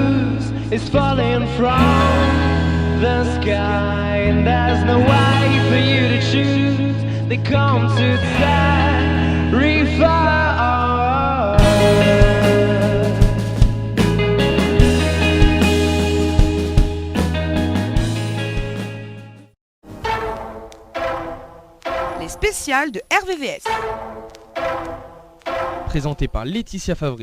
blues is falling from the sky, and there's no way for you to choose. They come to terrify. Les spéciales de RVVS. Présenté par Laetitia Favry.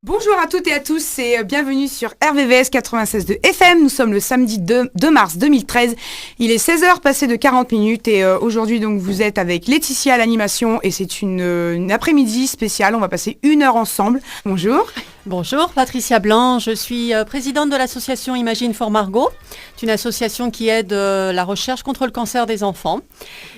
Bonjour à toutes et à tous et bienvenue sur RVVS 96.2 FM. Nous sommes le samedi 2 mars 2013. Il est 16h passé de 40 minutes et aujourd'hui donc vous êtes avec Laetitia à l'animation et c'est une après-midi spéciale. On va passer 1 heure ensemble. Bonjour. Bonjour, Patricia Blanc. Je suis présidente de l'association Imagine for Margot. C'est une association qui aide la recherche contre le cancer des enfants.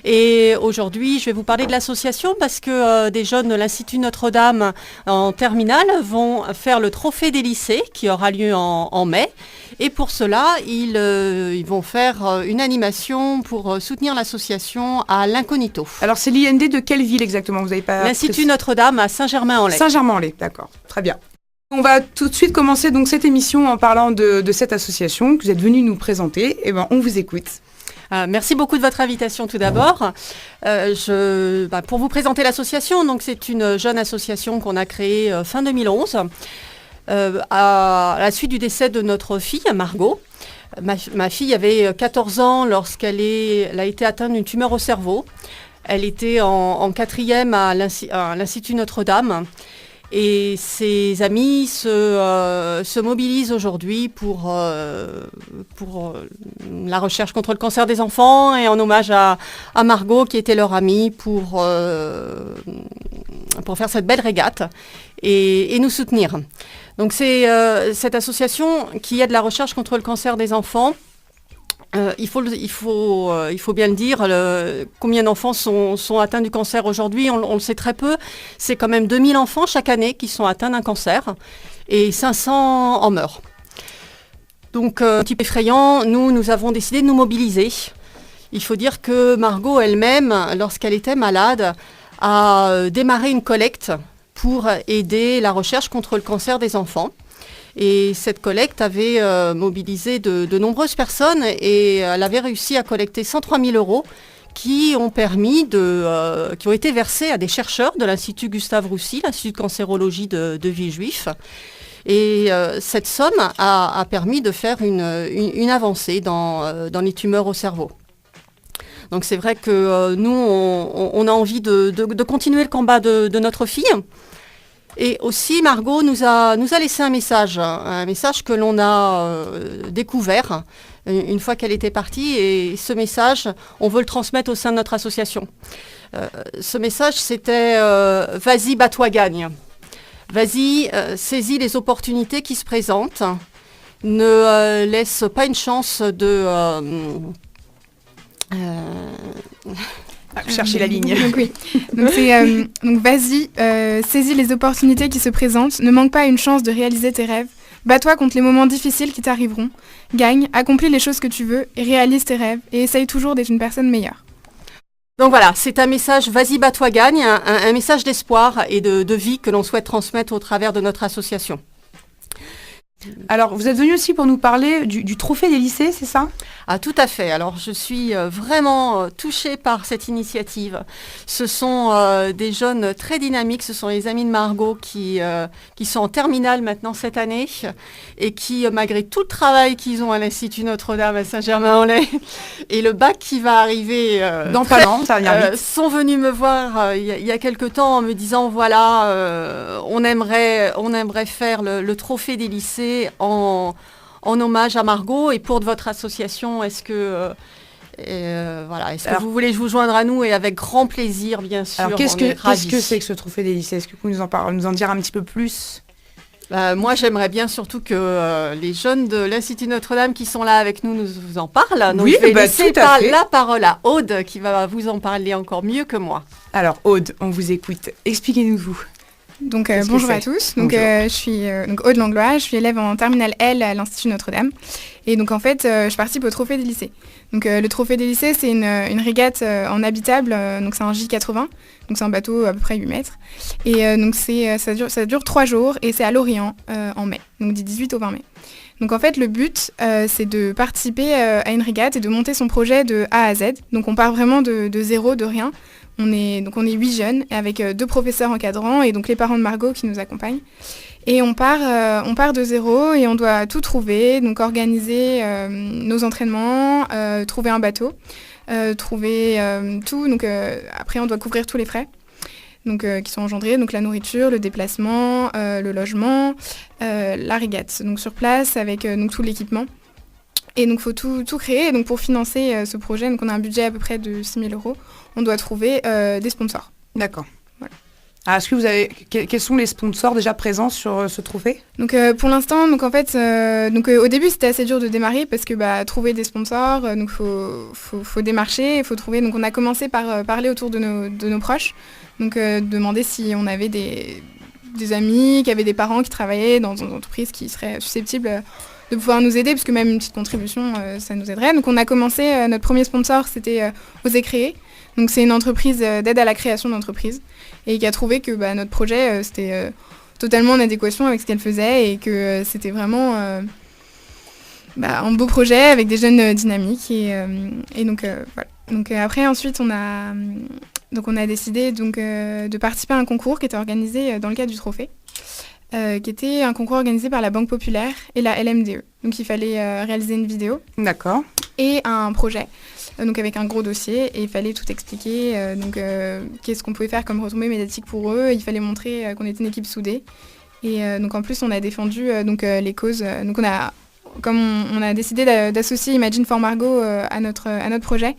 Et aujourd'hui, je vais vous parler de l'association parce que des jeunes de l'Institut Notre-Dame en terminale vont faire le trophée des lycées qui aura lieu en mai. Et pour cela, ils vont faire une animation pour soutenir l'association à l'Incognito. Alors c'est l'IND de quelle ville exactement? Vous n'avez pas L'Institut Notre-Dame à Saint-Germain-en-Laye. Saint-Germain-en-Laye, d'accord. Très bien. On va tout de suite commencer donc cette émission en parlant de cette association que vous êtes venu nous présenter. Eh ben, on vous écoute. Merci beaucoup de votre invitation tout d'abord. Pour vous présenter l'association, donc c'est une jeune association qu'on a créée fin 2011 à la suite du décès de notre fille Margot. Ma fille avait 14 ans lorsqu'elle a été atteinte d'une tumeur au cerveau. Elle était en 4e à l'Institut Notre-Dame. Et ses amis se mobilisent aujourd'hui pour la recherche contre le cancer des enfants et en hommage à Margot qui était leur amie pour faire cette belle régate et nous soutenir. Donc c'est cette association qui aide la recherche contre le cancer des enfants. Il faut bien le dire, combien d'enfants sont atteints du cancer aujourd'hui, on le sait très peu. C'est quand même 2000 enfants chaque année qui sont atteints d'un cancer et 500 en meurent. Donc, un petit peu effrayant, nous avons décidé de nous mobiliser. Il faut dire que Margot elle-même, lorsqu'elle était malade, a démarré une collecte pour aider la recherche contre le cancer des enfants. Et cette collecte avait mobilisé de nombreuses personnes et elle avait réussi à collecter 103 000 € qui ont été versés à des chercheurs de l'Institut Gustave Roussy, l'Institut de cancérologie de Villejuif. Et cette somme a permis de faire une avancée dans les tumeurs au cerveau. Donc c'est vrai que nous, on a envie de continuer le combat de notre fille. Et aussi, Margot nous a laissé un message que l'on a découvert une fois qu'elle était partie. Et ce message, on veut le transmettre au sein de notre association. Ce message, c'était « Vas-y, bats-toi, gagne ». Vas-y, saisis les opportunités qui se présentent. Ne laisse pas une chance de... Chercher la ligne. Donc, oui. Donc vas-y, saisis les opportunités qui se présentent, ne manque pas une chance de réaliser tes rêves, bats-toi contre les moments difficiles qui t'arriveront, gagne, accomplis les choses que tu veux, et réalise tes rêves, et essaye toujours d'être une personne meilleure. Donc voilà, c'est un message, vas-y, bats-toi, gagne, un message d'espoir et de vie que l'on souhaite transmettre au travers de notre association. Alors, vous êtes venu aussi pour nous parler du trophée des lycées, c'est ça? Ah, tout à fait. Alors, je suis vraiment touchée par cette initiative. Ce sont des jeunes très dynamiques. Ce sont les amis de Margot qui sont en terminale maintenant cette année et qui, malgré tout le travail qu'ils ont à l'Institut Notre-Dame à Saint-Germain-en-Laye et le bac qui va arriver dans pas longtemps, ça vient vite. Sont venus me voir il y a quelque temps en me disant voilà, on aimerait faire le trophée des lycées en hommage à Margot et pour votre association, est-ce que vous voulez vous joindre à nous et avec grand plaisir, bien sûr. Alors qu'est-ce que c'est que ce trophée des lycées? Est-ce que vous pouvez nous en dire un petit peu plus? Moi, j'aimerais bien surtout que les jeunes de l'Institut Notre-Dame qui sont là avec nous vous en parlent. Donc, oui, je vais laisser la parole à Aude qui va vous en parler encore mieux que moi. Alors Aude, on vous écoute. Expliquez-nous-vous. Donc Qu'est-ce que bonjour c'est? à tous. Donc Bonjour. je suis donc Aude Langlois, je suis élève en terminale L à l'Institut Notre-Dame. Et donc en fait, je participe au Trophée des lycées. Donc le Trophée des lycées, c'est une régate en habitable, donc c'est un J80, donc c'est un bateau à peu près 8 mètres. Et donc ça dure 3 jours et c'est à Lorient en mai, donc du 18 au 20 mai. Donc en fait, le but, c'est de participer à une régate et de monter son projet de A à Z. Donc on part vraiment de zéro, de rien. On est 8 jeunes avec 2 professeurs encadrants et donc les parents de Margot qui nous accompagnent. Et on part de zéro et on doit tout trouver, donc organiser nos entraînements, trouver un bateau, trouver tout. Donc après, on doit couvrir tous les frais donc, qui sont engendrés, donc la nourriture, le déplacement, le logement, la régate. Donc sur place avec donc, tout l'équipement. Et donc, il faut tout créer. Et donc, pour financer ce projet, donc, on a un budget à peu près de 6 000 €. On doit trouver des sponsors. D'accord. Voilà. Ah, est-ce que vous avez... Quels sont les sponsors déjà présents sur ce trophée? Donc, pour l'instant, donc, en fait, au début, c'était assez dur de démarrer parce que trouver des sponsors, donc faut démarcher, il faut trouver. Donc, on a commencé par parler autour de nos proches. Donc, demander si on avait des amis, qui avaient des parents qui travaillaient dans une entreprise qui seraient susceptibles de pouvoir nous aider, parce que même une petite contribution, ça nous aiderait. Donc on a commencé, notre premier sponsor, c'était Oser Créer. Donc c'est une entreprise d'aide à la création d'entreprises et qui a trouvé que notre projet, c'était totalement en adéquation avec ce qu'elle faisait et que c'était vraiment un beau projet avec des jeunes dynamiques. Et donc voilà. Donc après, ensuite, on a décidé de participer à un concours qui était organisé dans le cadre du trophée. Qui était un concours organisé par la Banque Populaire et la LMDE. Donc il fallait réaliser une vidéo D'accord. et un projet, donc avec un gros dossier, et il fallait tout expliquer, qu'est-ce qu'on pouvait faire comme retombée médiatique pour eux, il fallait montrer qu'on était une équipe soudée. Et donc en plus on a défendu les causes, donc on a décidé d'associer Imagine for Margot à notre projet.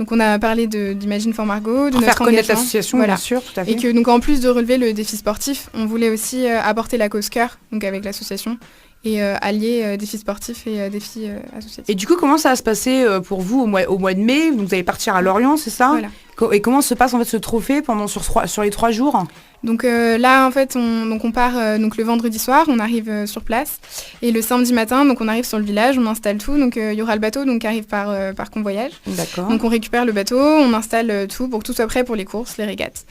Donc on a parlé d'Imagine for Margot, de Pour notre faire connaître engagement. l'association, Voilà. bien sûr, tout à fait. Et que donc en plus de relever le défi sportif, on voulait aussi apporter la cause cœur, donc avec l'association, et allier défi sportif et défi associatif. Et du coup, comment ça va se passer pour vous au mois de mai? Vous allez partir à Lorient, c'est ça? Voilà. Et comment se passe en fait ce trophée sur les 3 jours? Donc là en fait on part donc le vendredi soir, on arrive sur place, et le samedi matin donc on arrive sur le village, on installe tout, donc il y aura le bateau donc qui arrive par convoyage. D'accord. Donc on récupère le bateau, on installe tout pour que tout soit prêt pour les courses, les régates.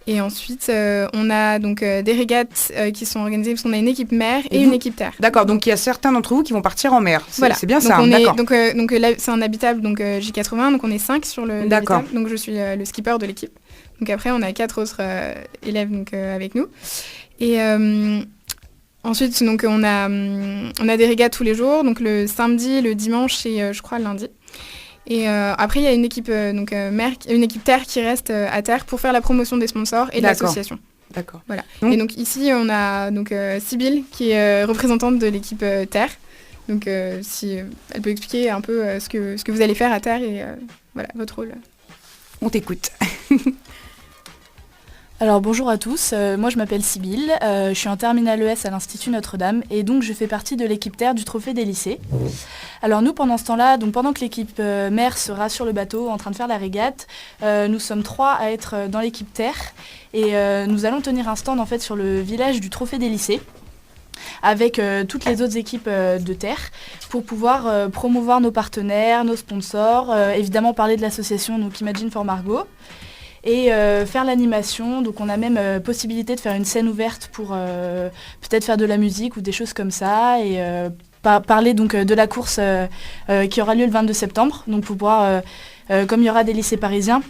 Et ensuite on a donc des régates qui sont organisées parce qu'on a une équipe mer et une équipe terre. D'accord, donc il y a certains d'entre vous qui vont partir en mer. Voilà. C'est bien donc ça, on d'accord. donc là c'est un habitable donc J80, donc on est 5 sur D'accord. l'habitable, donc je suis le skipper de l'équipe. Donc après on a 4 autres élèves donc avec nous. Et ensuite donc on a des régates tous les jours, donc le samedi, le dimanche et je crois le lundi. Et après il y a une équipe mer, une équipe terre qui reste à terre pour faire la promotion des sponsors et de D'accord. l'association. D'accord. Voilà. Donc- Et donc ici on a donc Sybille qui est représentante de l'équipe terre. Donc si elle peut expliquer un peu ce que vous allez faire à terre et voilà votre rôle. On t'écoute. Alors bonjour à tous, moi je m'appelle Sybille, je suis en terminale ES à l'Institut Notre-Dame et donc je fais partie de l'équipe terre du Trophée des lycées. Alors nous pendant ce temps-là, donc pendant que l'équipe mer sera sur le bateau en train de faire la régate, nous sommes 3 à être dans l'équipe terre et nous allons tenir un stand en fait sur le village du Trophée des lycées avec toutes les autres équipes de terre pour pouvoir promouvoir nos partenaires, nos sponsors, évidemment parler de l'association donc Imagine for Margot. Et faire l'animation, donc on a même possibilité de faire une scène ouverte pour peut-être faire de la musique ou des choses comme ça et parler donc de la course qui aura lieu le 22 septembre, donc pour pouvoir, comme il y aura des lycées parisiens.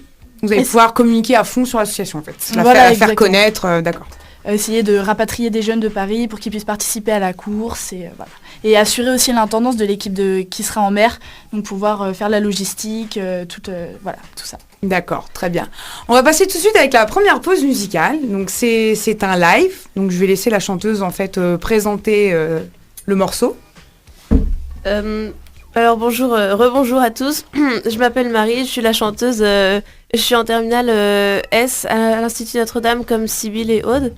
Vous allez pouvoir communiquer à fond sur l'association en fait, Voilà, faire exactement. connaître, d'accord. Essayer de rapatrier des jeunes de Paris pour qu'ils puissent participer à la course et voilà. Et assurer aussi l'intendance de l'équipe qui sera en mer, donc pouvoir faire la logistique, voilà, tout ça. D'accord, très bien. On va passer tout de suite avec la première pause musicale. Donc c'est un live. Donc je vais laisser la chanteuse en fait présenter le morceau. Alors bonjour, rebonjour à tous. Je m'appelle Marie, je suis la chanteuse. Je suis en terminale S à l'Institut Notre-Dame comme Sybille et Aude.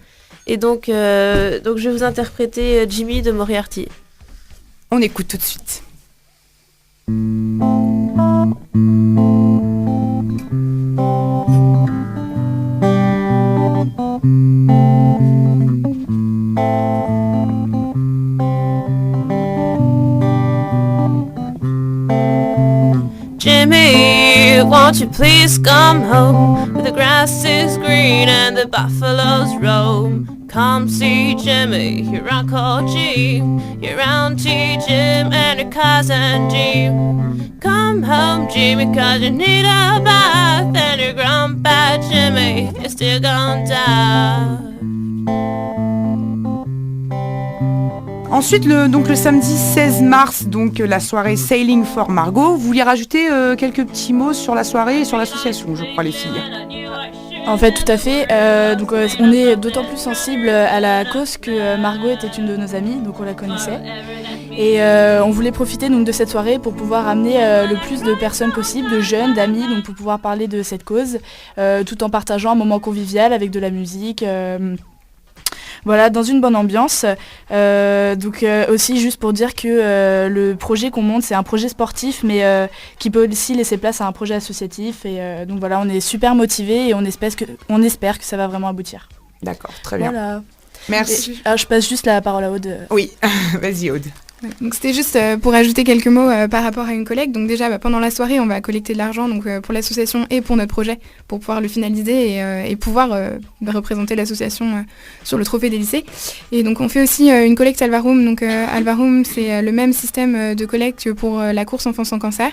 Et donc je vais vous interpréter Jimmy de Moriarty. On écoute tout de suite. won't you please come home? Where the grass is green and the buffaloes roam. Come see Jimmy, your Uncle Jim, your Auntie Jim and your cousin Jim. Come home, Jimmy, 'cause you need a bath, and your grandpa Jimmy is still gonna die. Ensuite, donc le samedi 16 mars, donc la soirée Sailing for Margot. Vous vouliez rajouter quelques petits mots sur la soirée et sur l'association, je crois, les filles. En fait, tout à fait. Donc, on est d'autant plus sensible à la cause que Margot était une de nos amies, donc on la connaissait. Et on voulait profiter donc de cette soirée pour pouvoir amener le plus de personnes possible, de jeunes, d'amis, donc pour pouvoir parler de cette cause, tout en partageant un moment convivial avec de la musique. Voilà, dans une bonne ambiance. Donc aussi juste pour dire que le projet qu'on monte, c'est un projet sportif, mais qui peut aussi laisser place à un projet associatif. Et donc voilà, on est super motivés et on espère que ça va vraiment aboutir. D'accord, très bien. Voilà. Merci. Je passe juste la parole à Aude. Oui, vas-y Aude. Ouais, donc c'était juste pour ajouter quelques mots par rapport à une collecte. Donc déjà pendant la soirée on va collecter de l'argent donc, pour l'association et pour notre projet pour pouvoir le finaliser et pouvoir représenter l'association sur le trophée des lycées. Et donc on fait aussi une collecte Alvaroom. Donc Alvaroom c'est le même système de collecte que pour la course Enfants sans cancer.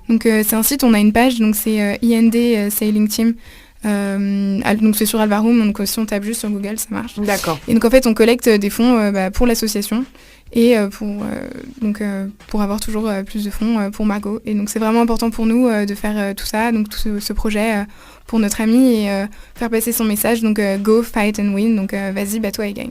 Donc c'est un site, on a une page, donc c'est IND Sailing Team. Donc c'est sur Alvaroom, donc si on tape juste sur Google ça marche. D'accord. Et donc en fait on collecte des fonds pour l'association et pour avoir toujours plus de fonds pour Margot. Et donc c'est vraiment important pour nous de faire tout ça, donc tout ce projet pour notre amie et faire passer son message, donc go, fight and win, donc vas-y, bats-toi et gagne.